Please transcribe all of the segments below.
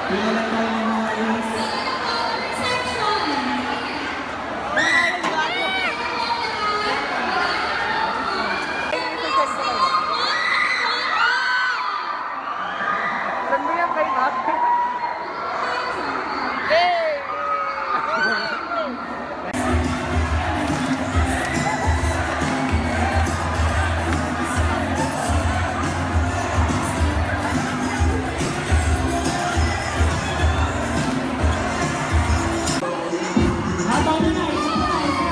Pinala tayo ng mga is. Saan mo yan kayo, Mac? Habang na isa pa, isa.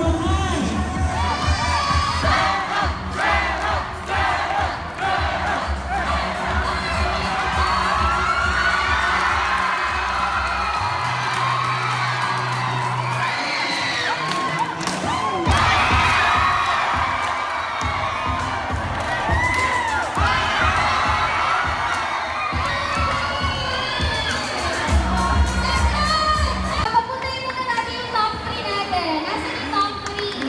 naman ay... Papuntahin muna natin yung top 3 natin. Nasaan yung top 3?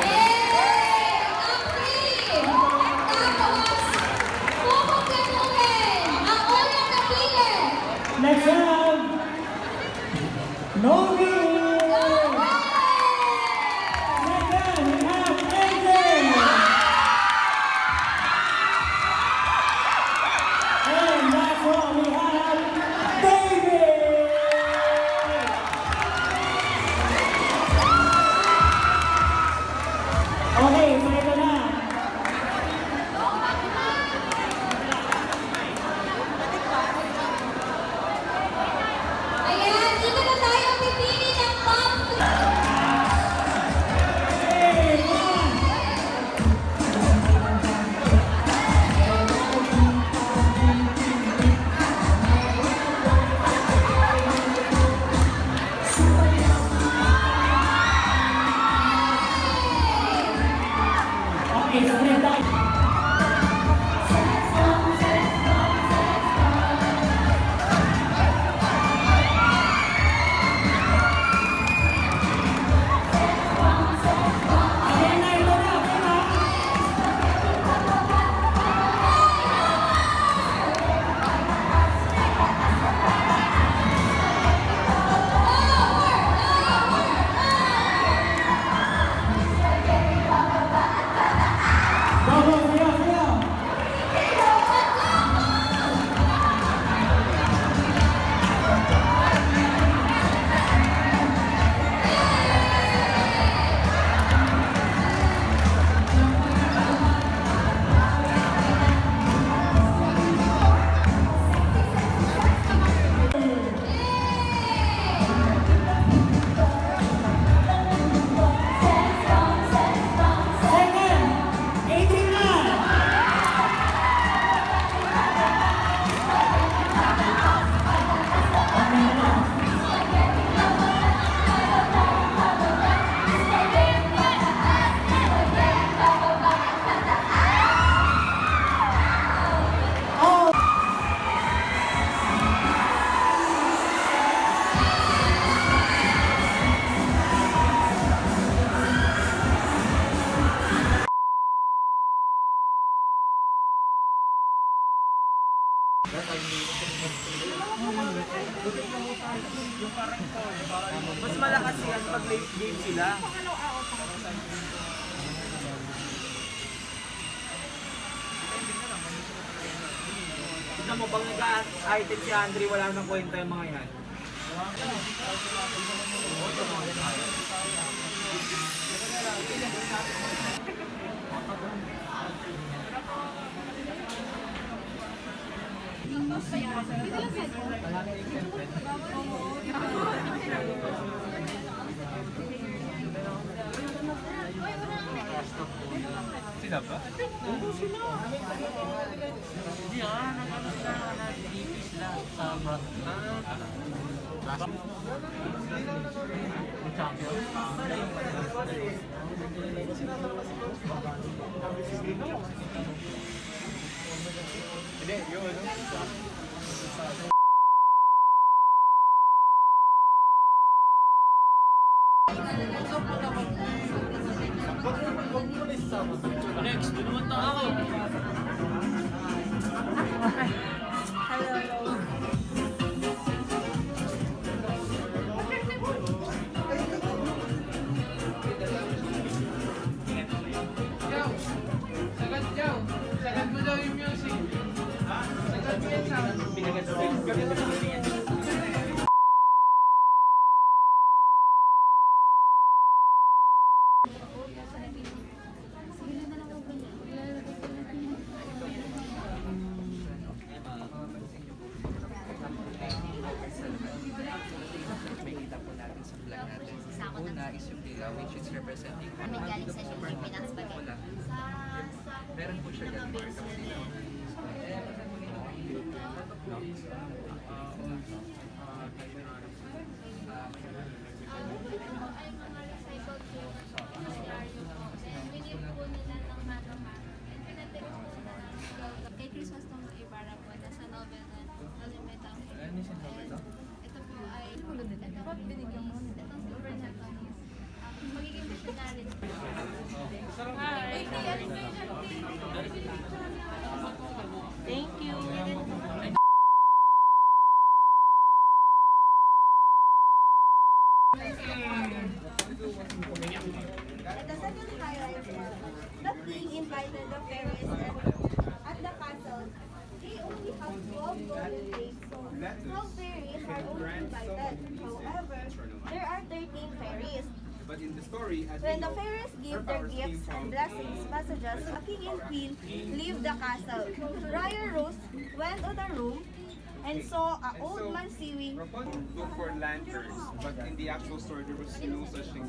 Yay! Top 3! Tapos, pupugatuhin ang unang napili. Let's have... Novi! Second, we have AJ! And last one, we have David! Okay, so ito na. Ayan, dito na tayo pipili ng top 3. Hey, one! Okay, so we're done. Okay na, ito na, okay na. Go, go, sayaw, sayaw. Second, Adrian. Oh. Mas malakas yan pag late game sila. Tignan mo bang nag-item si Andre, wala nang kwenta yung mga yan. Sila ba? Oo, sila. Hindi nag-ano sila, nag-DP sila sa champion. Hindi, yun. Alex, doon naman tayo. Sagad mo daw yung music. Sagad mo yung sound. May kita po natin sa plan natin. Una is yung dilaw, which is representing Kami galing sa Pilipinas pa din. wala. Meron po siya yan, part of dilaw. Ito ay mga recycled clothes po. Scenario po. Then, winip po nila ng mano-mano. And pinatake po nila ng kay Christmas ng Ibarra po. Nasa novel na Nalimitang. Ito po ay ito po binigyan mo. Itong silver na ito. Magiging missionary. Thank you. At the second highlight was the king invited the fairies at the castle. They only have 12 golden days, so 12 fairies are only invited. However, there are 13 fairies. But in the story, as When we the know, fairies give her their powers came gifts from and blessings messages, the king and queen leave the castle. Friar Rose went to the room and saw an And old so, man sewing. Rapunzel looked for lanterns, but in the actual story, there was no such thing.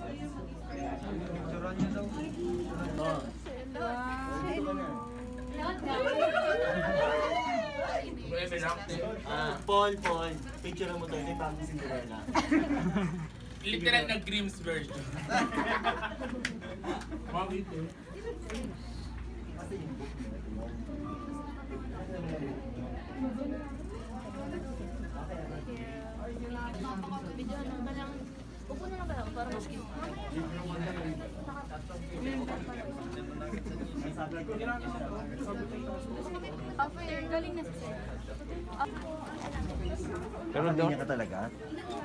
Paul, picture mo to, hindi pa si Cinderella. Literal na Grimm's version. Upo na lang ba ako para mas cute? After, galing na sa Pero Hindi ka talaga?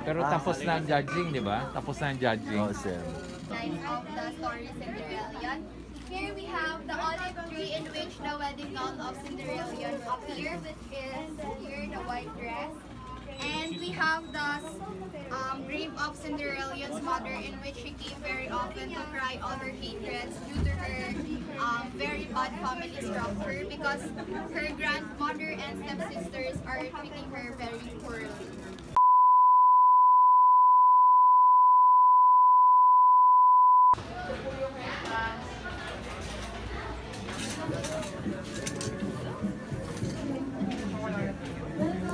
pero tapos na ang judging, di ba? Tapos na ang judging. Oo, sir. Life of the story Cinderella. Here we have the olive tree in which the wedding gown of Cinderella appears, which is here the white dress. And we have the grave of Cinderella's mother, in which she came very often to cry all her hatreds due to her very bad family structure, because her grandmother and stepsisters are treating her very poorly.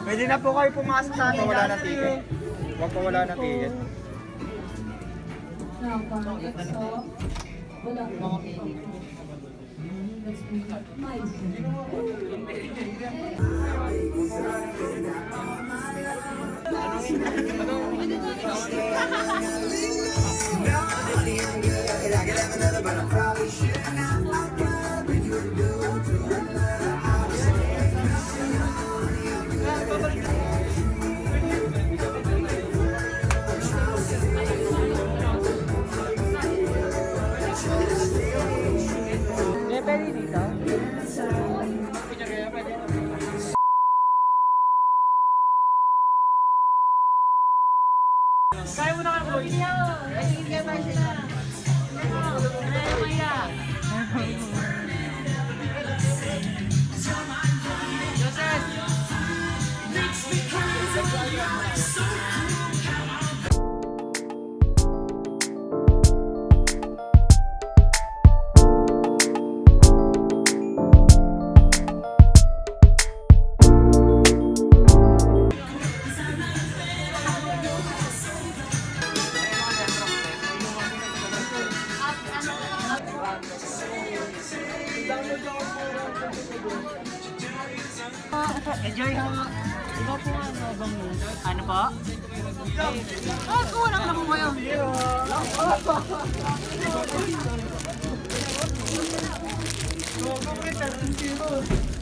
Pwede na po kayo pumasok sa atin. Wala na ticket. Huwag pa wala na ticket. Kaya mo na ka, boy. Enjoy ho. Iba po ano bang ano po? Oh, kulang na po kayo.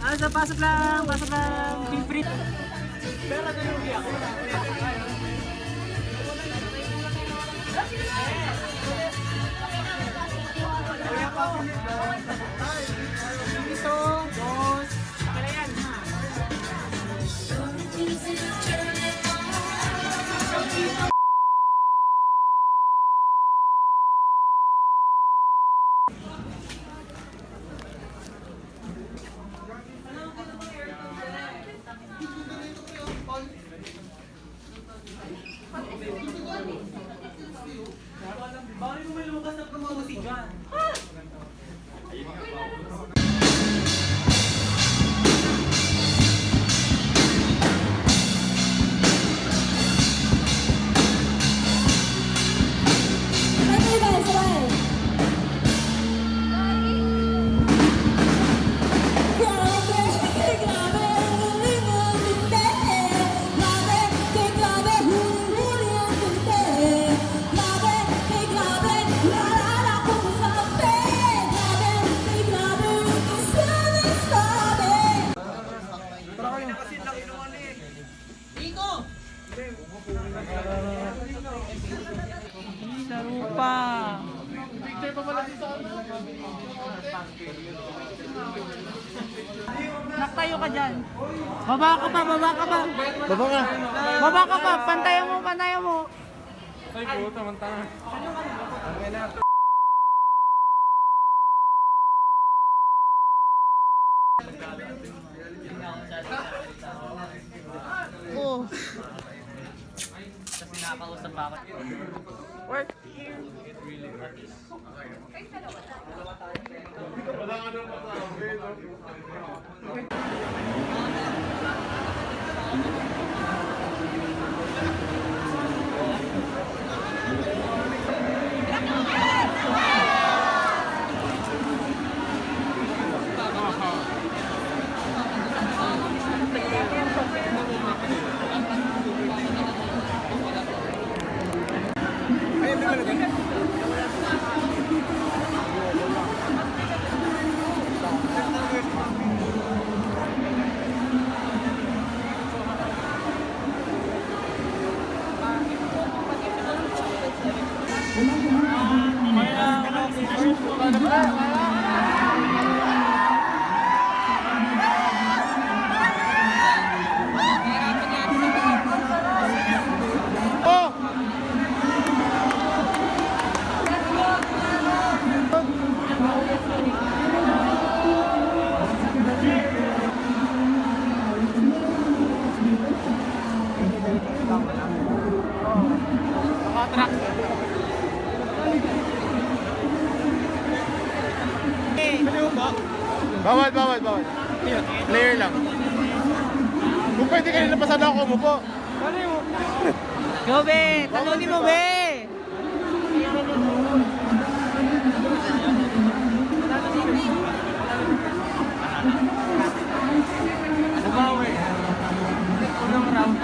Ah, sa pasok lang, feel free. Pero nagulugi ako. Ito, boss. Kaya yan, ha? Bakit mo may lumabas na promosi dyan? Sabay guys, sabay. Grabe, grabe, huling ang tinte. Grabe, grabe, huling ang tinte. Grabe, grabe, naalala ko sa kape. Grabe, grabe, sabi. Laro pa. Naktayo ka dyan. Baba ka pa, baba ka pa. Baba nga. Baba ka pa, pantayan mo, pantayan mo. Ay, puta, mantanga. Oh. Kasi nakakausap ako. Work. Bawal. Player lang. Kung pwede kanina pasado ako mo po. Go, be! Talunin mo, be! Nabawi. Unang round.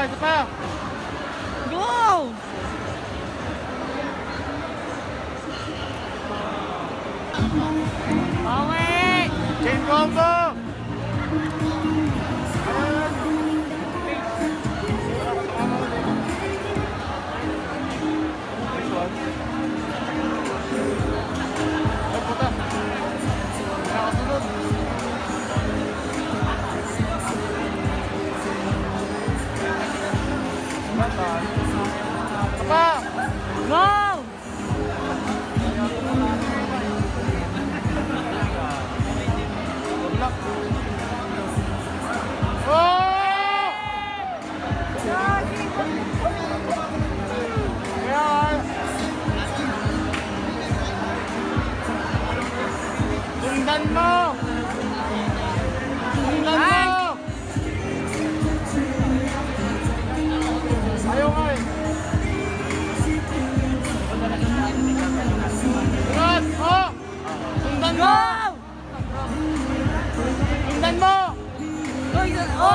Isa pa. Go! combo! Ay, puta. Nakasunod. Apa? Go! Sundan mo! Sundan mo! Ayaw nga eh. Sundan mo! Sundan mo! Sundan mo! Oh!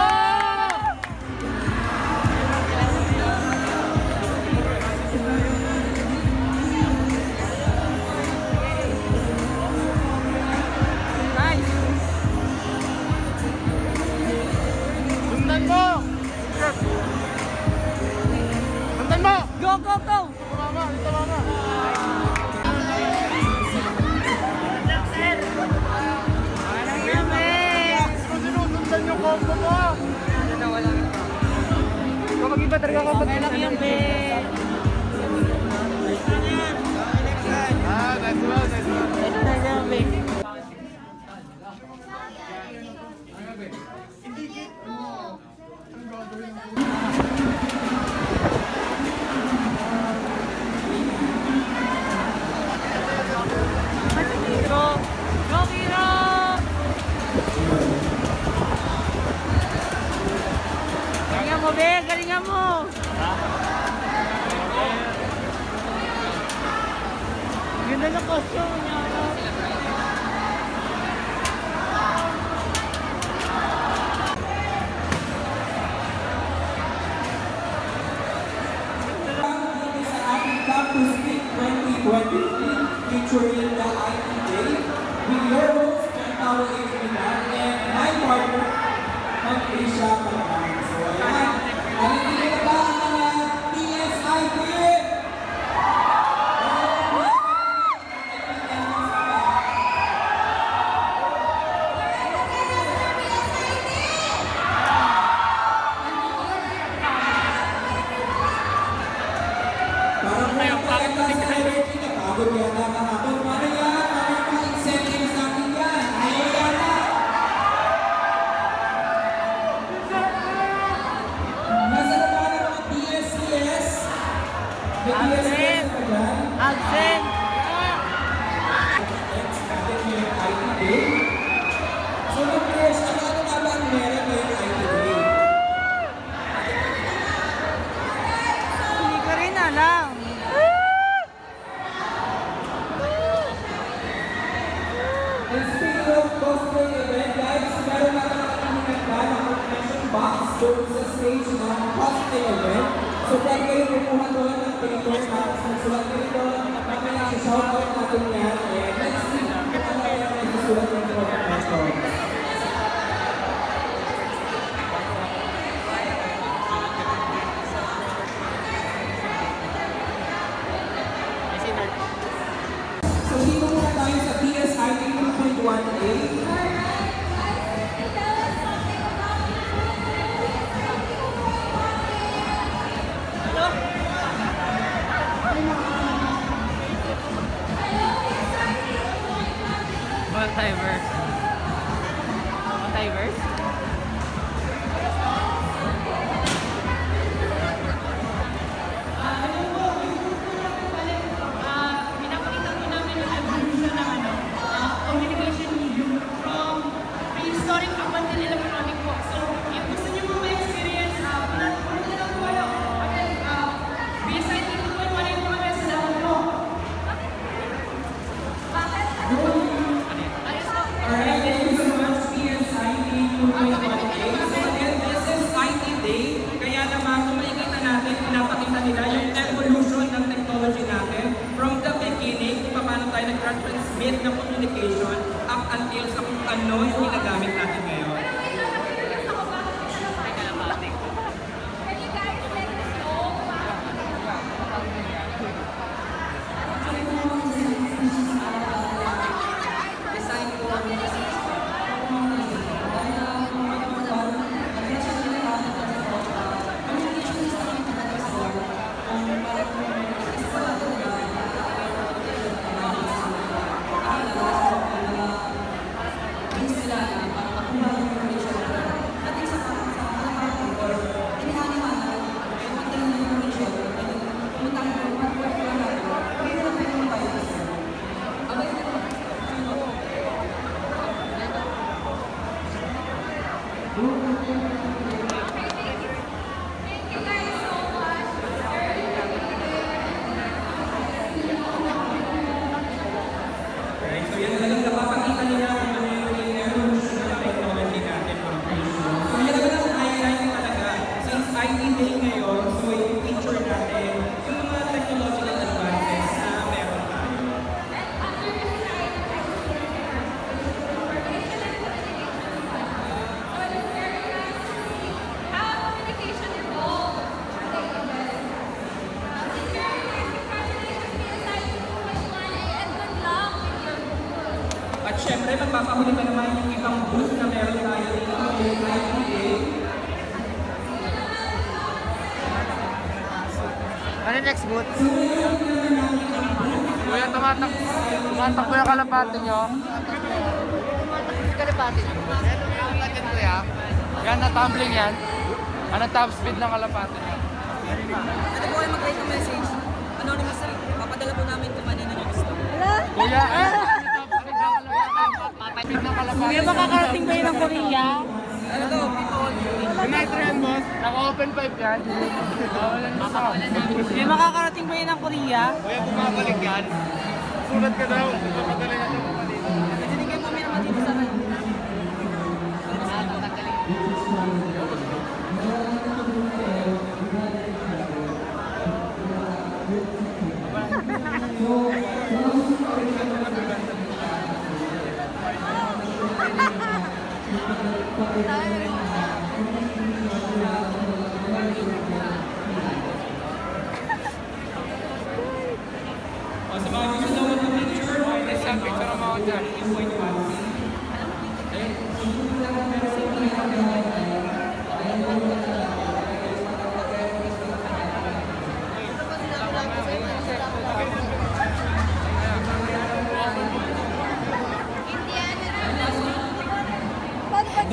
Sundan mo! Sundan mo! Go, go, go! Ito mama, ito mama. Sinusundan yung combo mo. Kapag iba talaga kapag lang yan, be. Ah, nice one, nice one. Ito na yan, be. Go! Go, Kiro! Galingan mo, be! Galingan mo! Ganda ng costume niya. Campus Week 2023 featuring the IT Day with your host, Paolo Milan, and my partner, Asia Pagkain. So, ayan. Nalilito na ba ang mga PSIT? Para po yung pagkakas sa energy na pagod yata kahapon. Paano yan? Paano yung mga incentives natin yan? Ayaw yata. Nasa na ba ng mga PSCS? May PSCS pa dyan? Absent! Next natin yung IT Day. So, mag-press, ano nga ba ang meron ngayong IT Day? Hindi ka rin alam. And speaking of cosplay event, guys, meron na kami nagba ng convention box doon sa stage ng cosplay event. So, pwede kayo kumuha doon ng paper box. Magsulat kayo doon. Mamaya sa shoutout natin yan. And let's see kung ano yan ay susulat ng convention. So, dito muna tayo sa PSIT 2.1A. Multiverse. Multiverse? Pinapakita po namin ang evolution ng communication medium from prehistoric up until electronic po. So, if gusto niyo mo ma-experience, pinapakita lang po kayo. PSIT 2.1 po kami sa lahat po. Alright, thank you so much, PSIT 2.1A. So again, this is IT Day. Kaya naman, kung makikita natin, pinapakita nila yung evolution ng technology natin from the beginning, kung paano tayo nag-transmit ng communication up until sa kung ano yellow yung ginagamit natin ngayon. So yan talagang napapakita nila kung ano yung evolution ng technology natin from creation. So yan talagang highlight talaga. Since IT Day ngayon, so yung picture natin, yung mga technological advances na meron tayo. At syempre, magpapahuli pa naman yung ibang booth na meron tayo dito yung IPA. Ano next boot? Kuya, tumatakbo yung kalapate nyo. Kalapate nyo? Yan, kuya. Yan, na-tumbling yan. Ano top speed ng kalapate nyo? Ano po kayo mag-write ng message? Anonymous rin. Papadala po namin kung ano na gusto. Kuya, Kuya, makakarating ba yun ng Korea? ano to? United yan, boss. Naka-open pipe yan. Bawalan mo sa. Kuya, makakarating ba yun ng Korea? Kuya, bumabalik yan. Sulat ka daw. Papadala yan ng kapatid. Hindi kayo mamaya naman dito sa akin. O sa mga gusto daw mag-picture, pwede sa picture mo ako dyan. Yung point 1.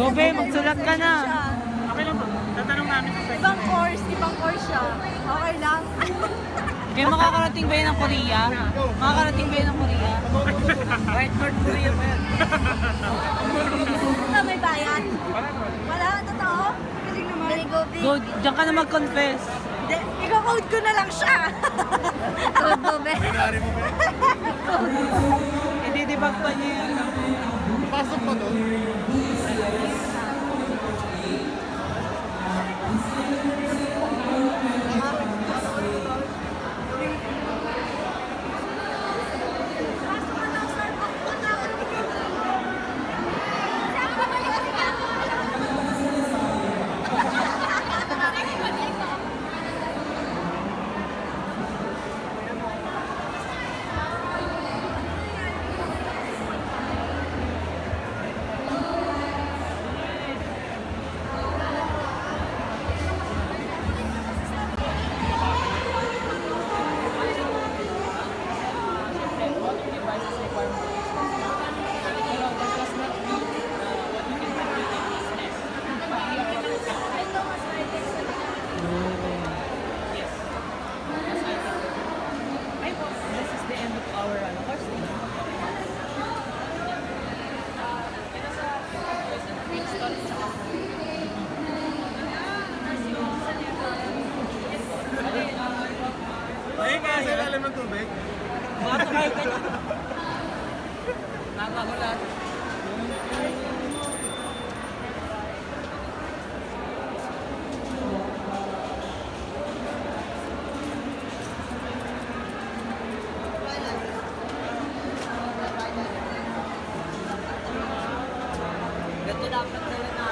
Dobe, magsulat ka na. Okay lang po. Tatanong namin sa Ibang course siya. Okay lang. Kuya, makakarating ba yun ng Korea? Makakarating ba yun ng Korea? Right North Korea pa yan. May bayan? Wala, totoo? Galing naman. Very go big. Go, diyan ka na mag-confess. Iko-code ko na lang siya. Code mo, be. Ididibag pa niya yan. Pasok pa doon. Ganito dapat nila na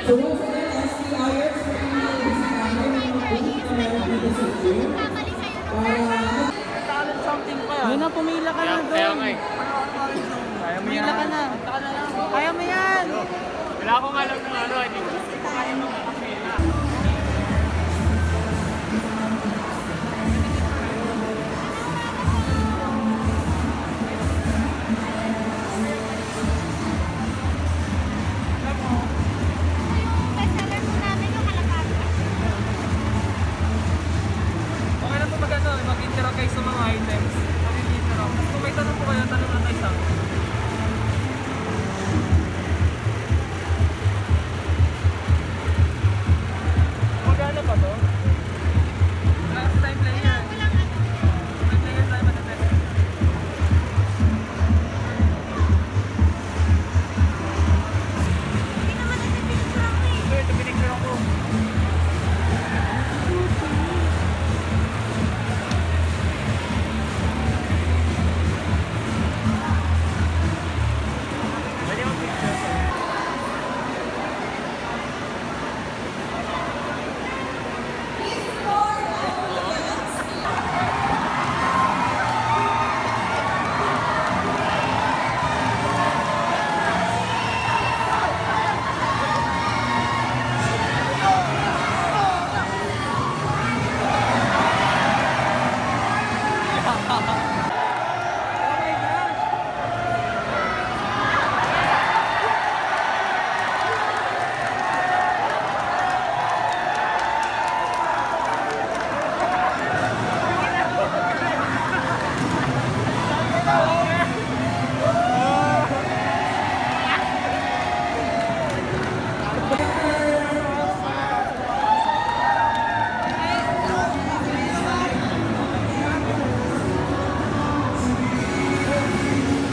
So once again, ST Ayers, Yun na, pumila ka na Kaya doon. nga eh. Pumila ka na. Kaya mo yan. Wala akong alam ng ano, hindi ko kaya mo makapila. Okay lang po mag-interact kayo sa mga items. Mag-interact. Tapos kung may tanong po kayo, tanong na tayo sa akin. Magkano pa to? Wala kasi time player. Time player tayo matatest. Ito pinicture ako. Pwede mo picture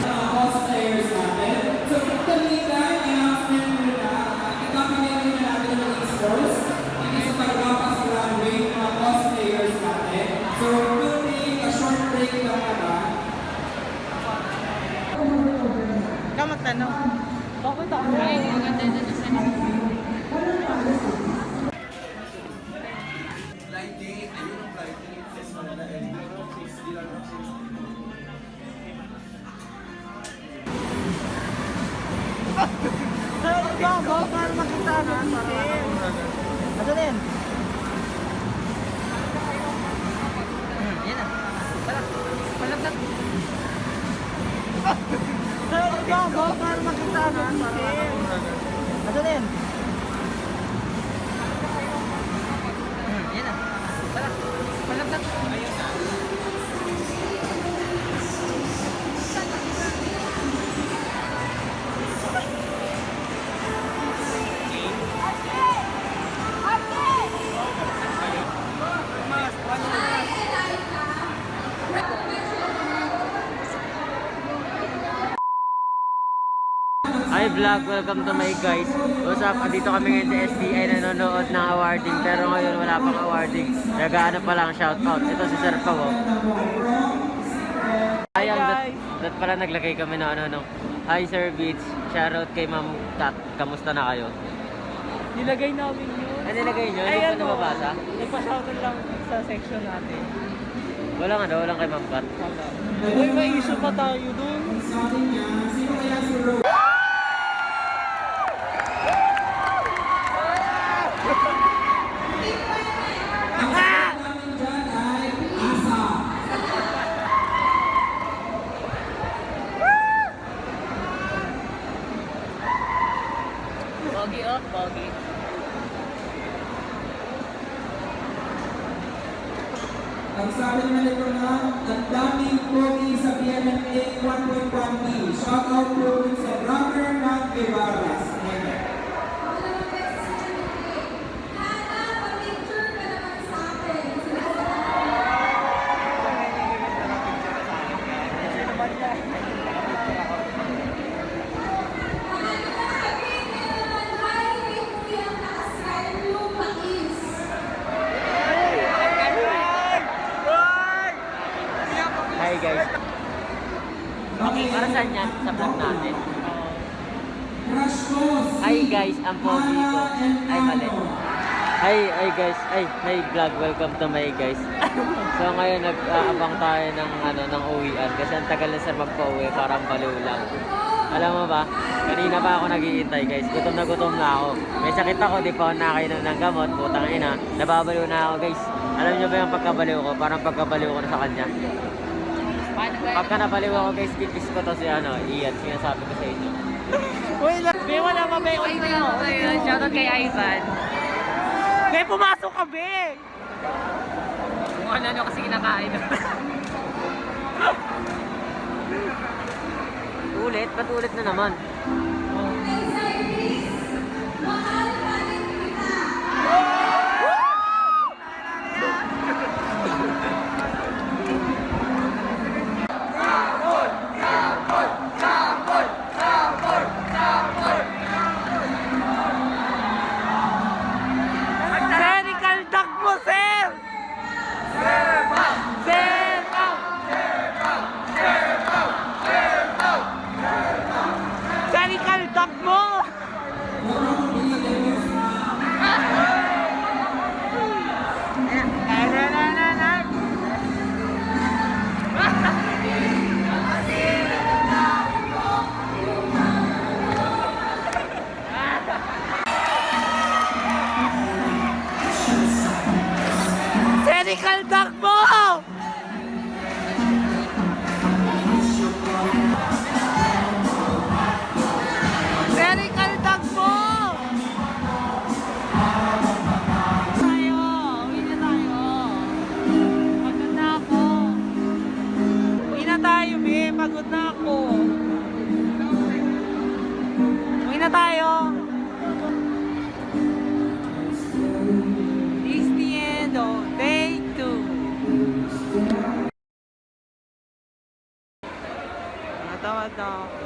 sa cosplayers natin. So ito meantime, announcement muna. I-dominate na natin yung explores. Hindi sa pagkapas runway ng mga cosplayers natin. So we'll take a short break lang naman. Ikaw magtanong. Bakit ako? Ay, maganda na sa Flight gate, ayun ang flight gate. Yes, Manila Airport. 60 lang ang 60. Sir, ikaw ba? Para makita na. Ano din? Yan na. Tara. Palagdag. Sir, ikaw ba? Para makita na. Ano din? Yan na. Tara. Palagdag. Hi vlog, welcome to my guys. What's up? Dito kami ngayon sa STI nanonood ng awarding pero ngayon wala pang awarding. Nagaano pa lang shoutout. Ito si Sir Pao. Ayun, dat pala naglagay kami na ano. Hi Sir Beach, shoutout kay Ma'am Kat. Kamusta na kayo? Nilagay namin yun. Ano nilagay nyo? Hindi pa nababasa? Nagpa-shoutout lang sa section natin. Walang kay Ma'am Kat. Uy, may issue pa tayo dun. Pogi up, pogi. Ang sabi naman ito na, ang daming pogi sa PMMA 1.1B. Shout out po sa brother ng Ibarras. Hi guys. Para saan yan? Sa vlog natin. Hi guys, ang pogi ko. Ay mali. Hi guys. Hi vlog. Welcome to my guys. So ngayon nag-aabang tayo ng uwian kasi ang tagal na sir magpa-uwi, parang baliw lang. Alam mo ba? Kanina pa ako naghihintay guys. Gutom na ako. May sakit ako, di pa ako nakainom ng gamot. Putang ina. Nababaliw na ako guys. Alam niyo ba yung pagkabaliw ko? Parang pagkabaliw ko na sa kanya. Pagka nabaliw ako guys, kikis ko to si Ian. Sinasabi ko sa inyo. Uy, be, wala pa be. Uy, shoutout kay Ivan. Be, pumasok ka be. Kung ano kasi kinakain. Ulit? Ba't ulit na naman? Serical takbo! Serical takbo! Tayo! Uwi na tayo! Pagod na ako! Uwi na tayo, be! Pagod na ako! Uwi na tayo! This the end of day 2. Natawad na ako.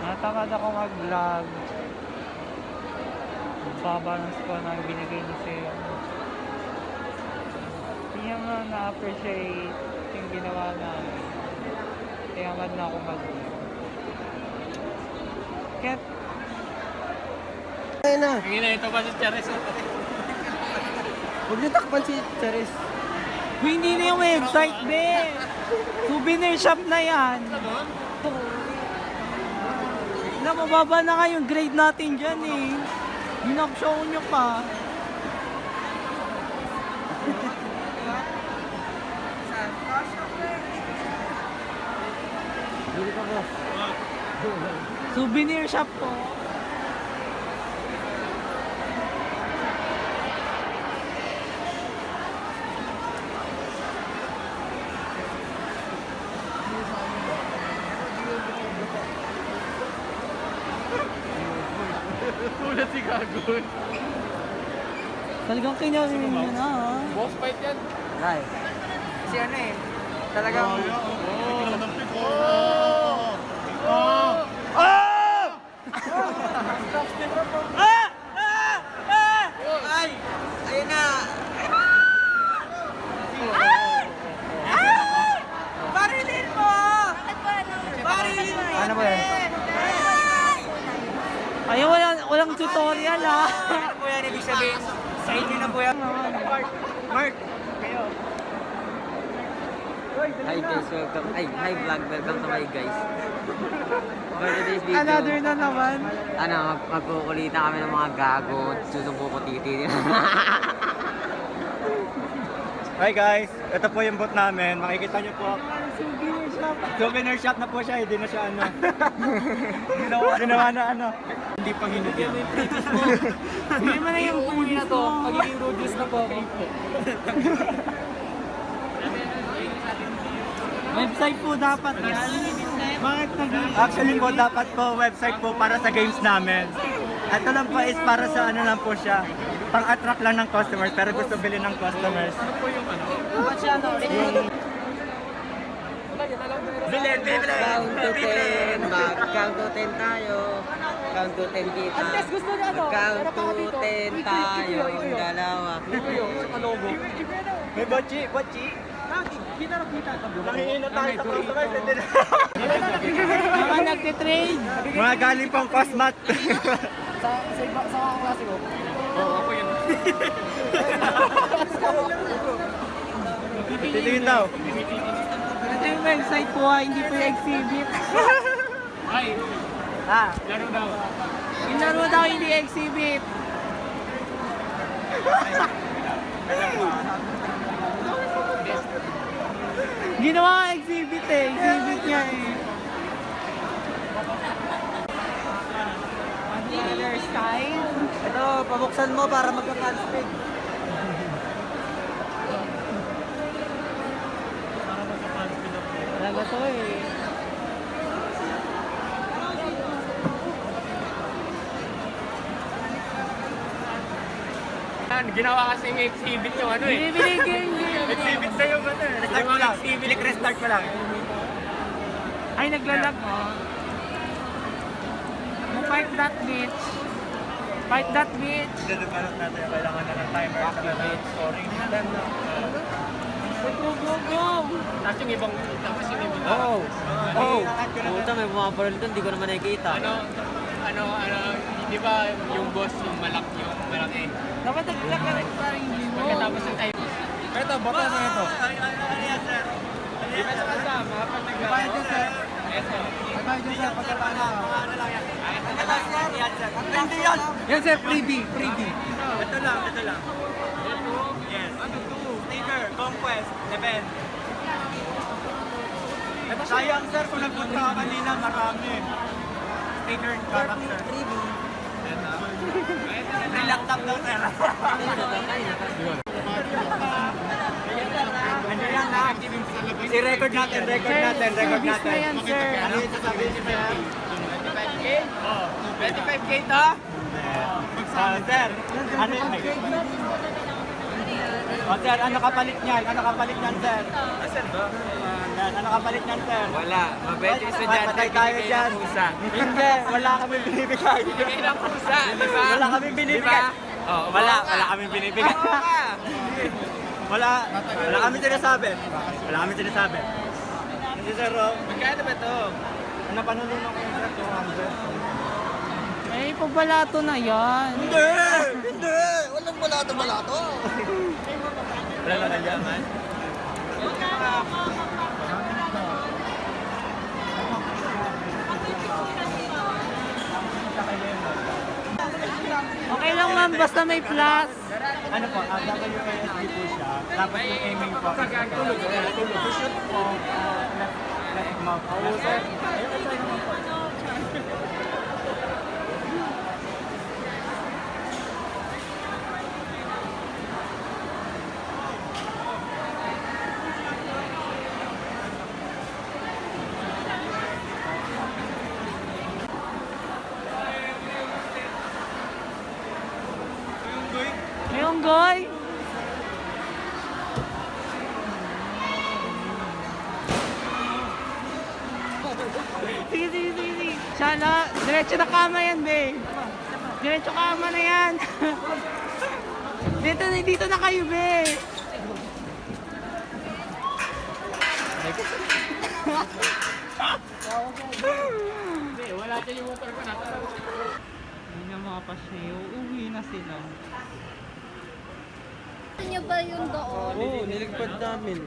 Natamad ako mag-vlog. Magbabalance ko na binigay ni Sir. Hindi nga na-appreciate yung ginawa namin. Kaya mad na ako mag-vlog. Ket! Ayun na! Hindi na ito pa si Charis. Huwag niyo takpan si Charis. Hindi na yung website, be! Souvenir shop na yan! Na mababa na nga yung grade natin dyan eh. Binag-show nyo pa. Souvenir shop po. si Gagoy. Talagang kinyarin nyo na ha. Boss fight yan. Ay. Kasi ano eh, talagang... Ay! Ayun na! Barilin mo! Barilin mo! Ano ba yan? Ay, walang tutorial ha. Ano po yan? Ibig sabihin, sa inyo na po yan. Mark, kayo. Hi guys, welcome. Ay, hi vlog, welcome to my guys. For today's video, Another na naman. magkukulitan kami ng mga gago, susumpo ko titi. Hi guys, ito po yung booth namin. Makikita niyo po. Souvenir shop na po siya, hindi na siya ano. Ginawa na ano. Hindi pa hinugyan. Hindi mo na yung puli na to. Magiging Rudius na po ako. Website po dapat yan. Bakit Actually po, dapat po website po para sa games namin. Ito lang po is para sa ano lang po siya. Pang-attract lang ng customers, pero gusto bilhin ng customers. Dapat siya no? Bilhin! Count to 10, mag-count to 10 tayo. Count to 10 kita. gusto niya ano? Count to 10 tayo, yung dalawa. May botchi! Nangihinat tayo sa customers. Mga nagtitrade. Mga galing pang Cosmat. Sa mga klase ko. Oo, ako yun. Titingin daw. Ito yung website po ha, hindi po yung exhibit. Ay, laro daw. Yung laro daw hindi exhibit. Ginawa nga exhibit eh. Exhibit niya eh. Dealer style. Ito, pabuksan mo para magka-canspig. Talaga to eh. Ginawa kasi yung exhibit yung ano eh. Binibili game. Exhibit na yung ano eh. Restart mo lang. Restart mo lang. Ay, naglalag mo. Fight that bitch. Fight that bitch. Dedevelop natin. Kailangan na ng timer. Scoring. Go, go, go! Tapos yung ibang, Oh! Oh! Puta, may bumaparil doon, di ko naman nakikita. di ba yung boss, yung malaki. Dapat naglalag ka rin parang hindi mo. Pagkatapos ng time. Ito, baka na ito. Di ba sa kasama, kapag naglalag? Bayad yun, sir. Yes, sir. Bayad yun, sir. Pagkatapos lang yan. Hindi yan. Yan, sir. Freebie. Ito lang. Yes. Sticker, Conquest, event. Ito sayang, sir. Kung nagpunta ka kanina, marami. Sticker, character. Freebie. May laptop daw, sir. Ano yan, ha? I-record natin. Service na yan, sir. Ano yung sasabihin niyo, sir? 25K to? Sir, ano yun? Sir, ano kapalit niyan? Sir? Sir ba? Yan, ano kapalit niyan, sir? Wala. Mabait yung estudyante. Patay tayo binigay dyan. ng pusa. Hindi, wala kami binibigay. Binigay ng pusa, di ba? Wala kami binibigay. Di ba? Oh, Wala kami binibigay. Oo ka. Wala kami sinasabi. Hindi, sir, oh. Magkano ba to? Ano panununong ko yung sir? 200. Eh, pabalato na yan. Hindi! Walang balato. Wala na kanyaman. Okay lang ma'am, basta may plus. Ano po, WASD po siya. Tapos yung aiming po. To shoot po, left mouth. Ayun, sir naman po. Shala, diretso na kama yan, be. Diretso kama na yan. Dito na kayo, be. Wala dyan yung motor ko na. Hindi na mga pasyo. Uwi na sila. Gusto niyo ba yung doon? Oo, niligpad namin.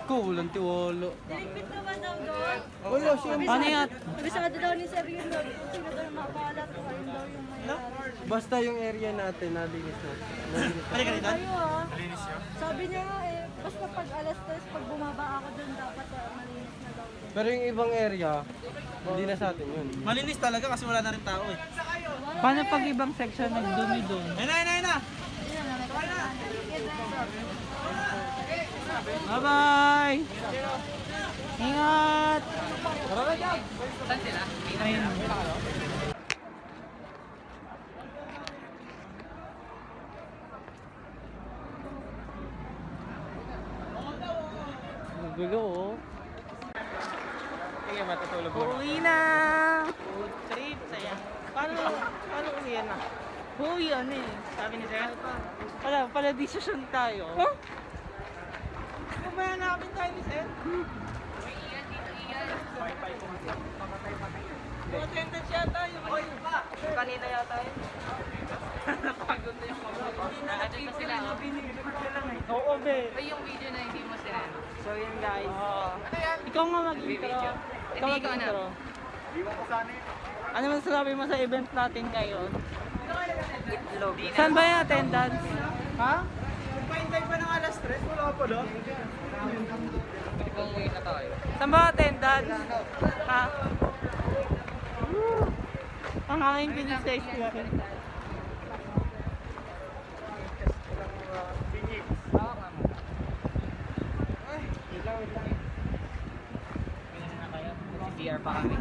Ikaw, walang tiwala. Niligpit naman daw doon. Wala siya. Paano yan? Kabisado daw ni Sir yun daw. Sino daw yung makalat o ayun daw yung mayroon. Basta yung area natin, nalinis na. Tayo ah. Sabi niya nga basta pag alas 3, pag bumaba ako doon, dapat malinis na daw. Pero yung ibang area, hindi na sa atin yun. Malinis talaga kasi wala na rin tao eh. Paano pag ibang section nagdumi doon? Ayun na! Bye-bye! Ingat! Saan sila? Ayun. Gulo, oh. Sige, matutulog mo. Uwi na! Food trip, saya. Paano uwi yan na? Uwi yan eh. Sabi ni Sir? Pala decision tayo. Huh? Kumayan namin tayo ni Sir. Attendance yata yung kanina yata yun. Napagod na yung mga. Ano pa sila? Oo, be. Yung video na hindi mo sila. So yun guys. Ikaw nga mag-intro. Ikaw mag-intro. Ano masasabi mo sa event natin ngayon? Saan ba yung attendance? Ha? Paintay pa ng alas 3, wala pa doon. Umuwi na tayo. Saan ba attendance? Ha? Ang aking pinisay sila. CR pa kami.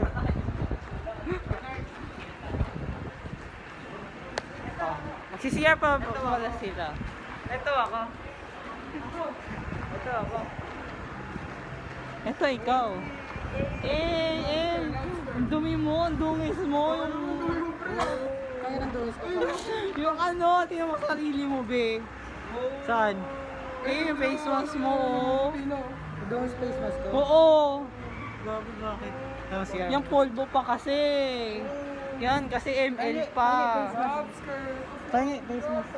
Magsisiyar pa pala sila. Ito ako. Ito ikaw. Ang dumi mo, ang dungis mo. Yung ano, tingnan mo sarili mo, be. Saan? Yung face mask mo, oh. Doon space mask ko. Oo. Bakit? Yung polvo pa kasi. Yan, kasi ML pa. Face mask. Face mask.